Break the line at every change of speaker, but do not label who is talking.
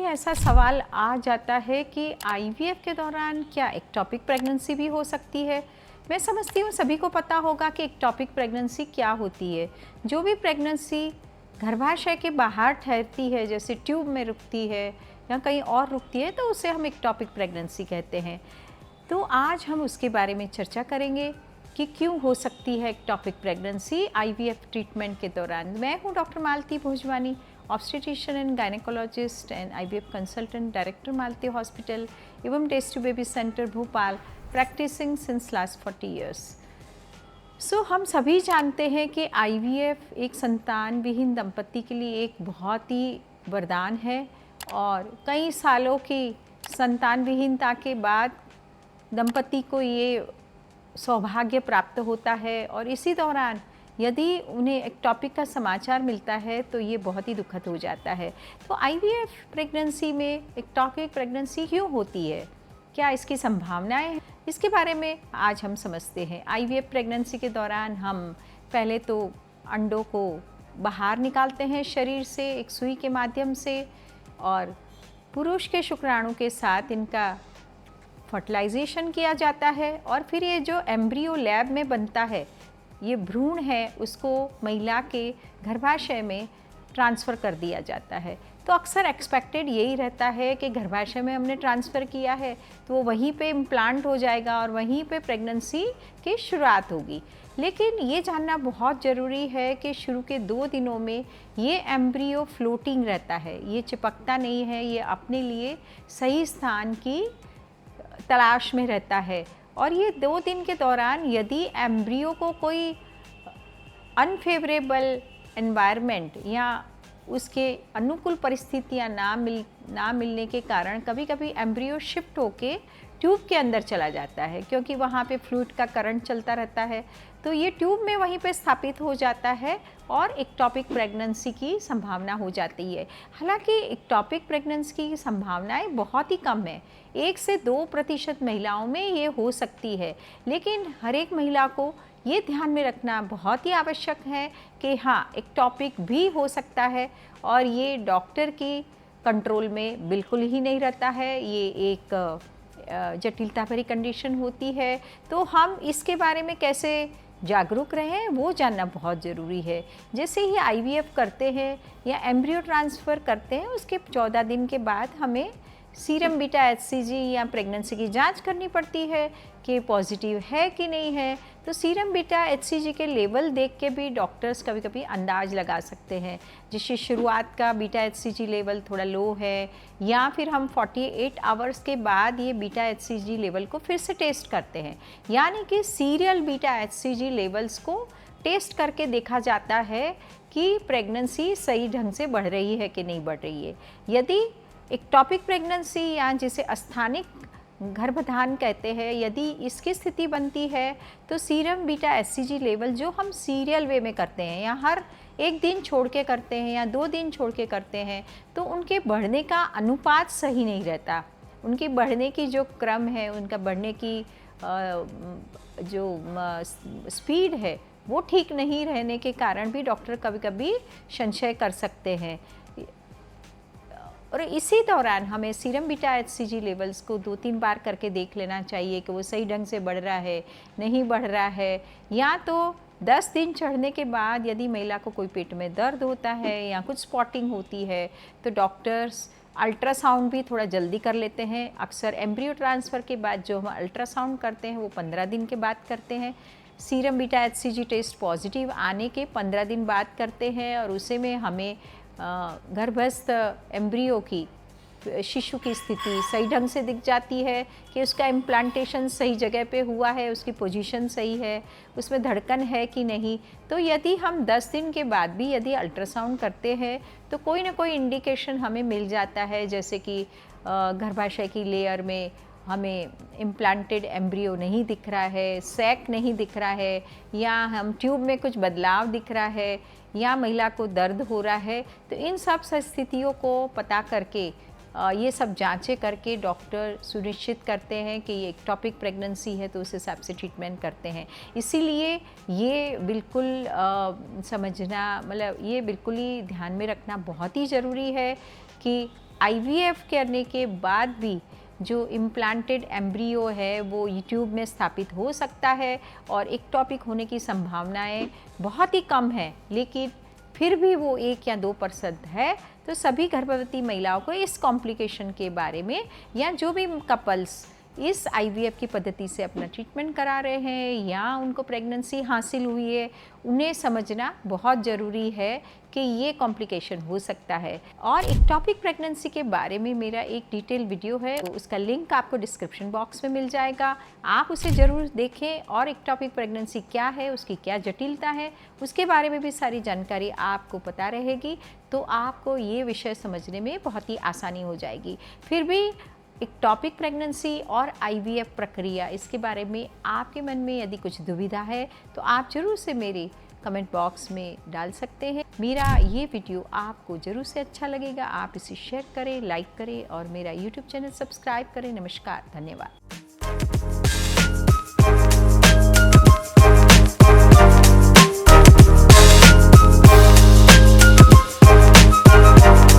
ऐसा सवाल आ जाता है कि आईवीएफ के दौरान क्या एक्टॉपिक प्रेगनेंसी भी हो सकती है। मैं समझती हूँ सभी को पता होगा कि एक्टॉपिक प्रेगनेंसी क्या होती है। जो भी प्रेगनेंसी गर्भाशय के बाहर ठहरती है, जैसे ट्यूब में रुकती है या कहीं और रुकती है, तो उसे हम एक्टॉपिक प्रेगनेंसी कहते हैं। तो आज हम उसके बारे में चर्चा करेंगे कि क्यों हो सकती है एक्टॉपिक प्रेगनेंसी आईवीएफ ट्रीटमेंट के दौरान। मैं हूँ doctor Malti Bhojwani, obstetrician and gynaecologist and IVF consultant, director Malti hospital एवं test to baby centre Bhopal, practising since last 40 years. So हम सभी जानते हैं कि आईवीएफ एक संतान विहीन दंपति के लिए एक बहुत ही वरदान है और कई सालों की संतान विहीनता के बाद दंपति को ये सौभाग्य प्राप्त होता है और इसी दौरान यदि उन्हें एक्टॉपिक का समाचार मिलता है तो ये बहुत ही दुखद हो जाता है। तो आईवीएफ प्रेगनेंसी में एक्टॉपिक प्रेगनेंसी क्यों होती है, क्या इसकी संभावनाएं हैं, इसके बारे में आज हम समझते हैं। आईवीएफ प्रेगनेंसी के दौरान हम पहले तो अंडों को बाहर निकालते हैं शरीर से एक सुई के माध्यम से और पुरुष के शुक्राणु के साथ इनका फर्टिलाइजेशन किया जाता है और फिर ये जो एम्ब्रियो लैब में बनता है, ये भ्रूण है, उसको महिला के गर्भाशय में ट्रांसफ़र कर दिया जाता है। तो अक्सर एक्सपेक्टेड यही रहता है कि गर्भाशय में हमने ट्रांसफ़र किया है तो वो वहीं पे इम्प्लांट हो जाएगा और वहीं पे प्रेगनेंसी की शुरुआत होगी। लेकिन ये जानना बहुत ज़रूरी है कि शुरू के 2 दिनों में ये एम्ब्रियो फ्लोटिंग रहता है, ये चिपकता नहीं है, ये अपने लिए सही स्थान की तलाश में रहता है। और ये 2 दिन के दौरान यदि एम्ब्रियो को कोई अनफेवरेबल एनवायरनमेंट या उसके अनुकूल परिस्थितियाँ ना मिलने के कारण कभी कभी एम्ब्रियो शिफ्ट होके ट्यूब के अंदर चला जाता है, क्योंकि वहाँ पे फ्लूइड का करंट चलता रहता है, तो ये ट्यूब में वहीं पे स्थापित हो जाता है और एक्टॉपिक प्रेगनेंसी की संभावना हो जाती है। हालांकि एक्टॉपिक प्रेगनेंसी की संभावनाएं बहुत ही कम है, 1 से 2% महिलाओं में ये हो सकती है। लेकिन हर एक महिला को ये ध्यान में रखना बहुत ही आवश्यक है कि हाँ, एक्टॉपिक भी हो सकता है और ये डॉक्टर की कंट्रोल में बिल्कुल ही नहीं रहता है, ये एक जटिलता भरी कंडीशन होती है। तो हम इसके बारे में कैसे जागरूक रहें वो जानना बहुत ज़रूरी है। जैसे ही आईवीएफ करते हैं या एम्ब्रियो ट्रांसफ़र करते हैं, उसके 14 दिन के बाद हमें सीरम बीटा एचसीजी या प्रेगनेंसी की जांच करनी पड़ती है कि पॉजिटिव है कि नहीं है। तो सीरम बीटा एचसीजी के लेवल देख के भी डॉक्टर्स कभी कभी अंदाज़ लगा सकते हैं, जिससे शुरुआत का बीटा एचसीजी लेवल थोड़ा लो है या फिर हम 48 आवर्स के बाद ये बीटा एचसीजी लेवल को फिर से टेस्ट करते हैं, यानी कि सीरियल बीटा एचसीजी लेवल्स को टेस्ट करके देखा जाता है कि प्रेगनेंसी सही ढंग से बढ़ रही है कि नहीं बढ़ रही है। यदि एक्टॉपिक प्रेगनेंसी या जिसे अस्थानिक गर्भधान कहते हैं, यदि इसकी स्थिति बनती है तो सीरम बीटा एचसीजी लेवल जो हम सीरियल वे में करते हैं या हर 1 दिन छोड़ के करते हैं या 2 दिन छोड़ के करते हैं, तो उनके बढ़ने का अनुपात सही नहीं रहता। उनकी बढ़ने की जो क्रम है, उनका बढ़ने की जो स्पीड है वो ठीक नहीं रहने के कारण भी डॉक्टर कभी कभी संशय कर सकते हैं। और इसी दौरान हमें सीरम बीटा एचसीजी लेवल्स को 2-3 बार करके देख लेना चाहिए कि वो सही ढंग से बढ़ रहा है, नहीं बढ़ रहा है। या तो 10 दिन चढ़ने के बाद यदि महिला को कोई पेट में दर्द होता है या कुछ स्पॉटिंग होती है तो डॉक्टर्स अल्ट्रासाउंड भी थोड़ा जल्दी कर लेते हैं। अक्सर एम्ब्रियो ट्रांसफ़र के बाद जो हम अल्ट्रासाउंड करते हैं वो 15 दिन के बाद करते हैं। Serum beta HCG test positive आने के 15 दिन बाद करते हैं और उसे में हमें गर्भस्थ एम्ब्रियो की शिशु की स्थिति सही ढंग से दिख जाती है कि उसका इम्प्लांटेशन सही जगह पे हुआ है, उसकी पोजीशन सही है, उसमें धड़कन है कि नहीं। तो यदि हम 10 दिन के बाद भी यदि अल्ट्रासाउंड करते हैं तो कोई ना कोई इंडिकेशन हमें मिल जाता है, जैसे कि गर्भाशय की लेयर में हमें इम्प्लांटेड एम्ब्रियो नहीं दिख रहा है, सैक नहीं दिख रहा है, या हम ट्यूब में कुछ बदलाव दिख रहा है, या महिला को दर्द हो रहा है। तो इन सब स्थितियों को पता करके ये सब जांचें करके डॉक्टर सुनिश्चित करते हैं कि ये एक्टॉपिक प्रेगनेंसी है तो उस हिसाब से ट्रीटमेंट करते हैं। इसीलिए ये बिल्कुल समझना, मतलब ये बिल्कुल ही ध्यान में रखना बहुत ही ज़रूरी है कि आईवीएफ करने के बाद भी जो इम्प्लांटेड एम्ब्रियो है वो यूट्यूब में स्थापित हो सकता है और एक्टॉपिक होने की संभावनाएं बहुत ही कम है, लेकिन फिर भी वो 1 या 2% है। तो सभी गर्भवती महिलाओं को इस कॉम्प्लिकेशन के बारे में, या जो भी कपल्स इस आईवीएफ की पद्धति से अपना ट्रीटमेंट करा रहे हैं या उनको प्रेगनेंसी हासिल हुई है, उन्हें समझना बहुत ज़रूरी है कि ये कॉम्प्लिकेशन हो सकता है। और एक्टॉपिक प्रेगनेंसी के बारे में मेरा एक डिटेल वीडियो है, तो उसका लिंक आपको डिस्क्रिप्शन बॉक्स में मिल जाएगा, आप उसे ज़रूर देखें। और एक्टॉपिक प्रेगनेंसी क्या है, उसकी क्या जटिलता है, उसके बारे में भी सारी जानकारी आपको पता रहेगी, तो आपको ये विषय समझने में बहुत ही आसानी हो जाएगी। फिर भी एक्टॉपिक प्रेगनेंसी और आईवीएफ प्रक्रिया, इसके बारे में आपके मन में यदि कुछ दुविधा है तो आप ज़रूर से मेरे कमेंट बॉक्स में डाल सकते हैं। मेरा ये वीडियो आपको ज़रूर से अच्छा लगेगा, आप इसे शेयर करें, लाइक करें और मेरा यूट्यूब चैनल सब्सक्राइब करें। नमस्कार, धन्यवाद।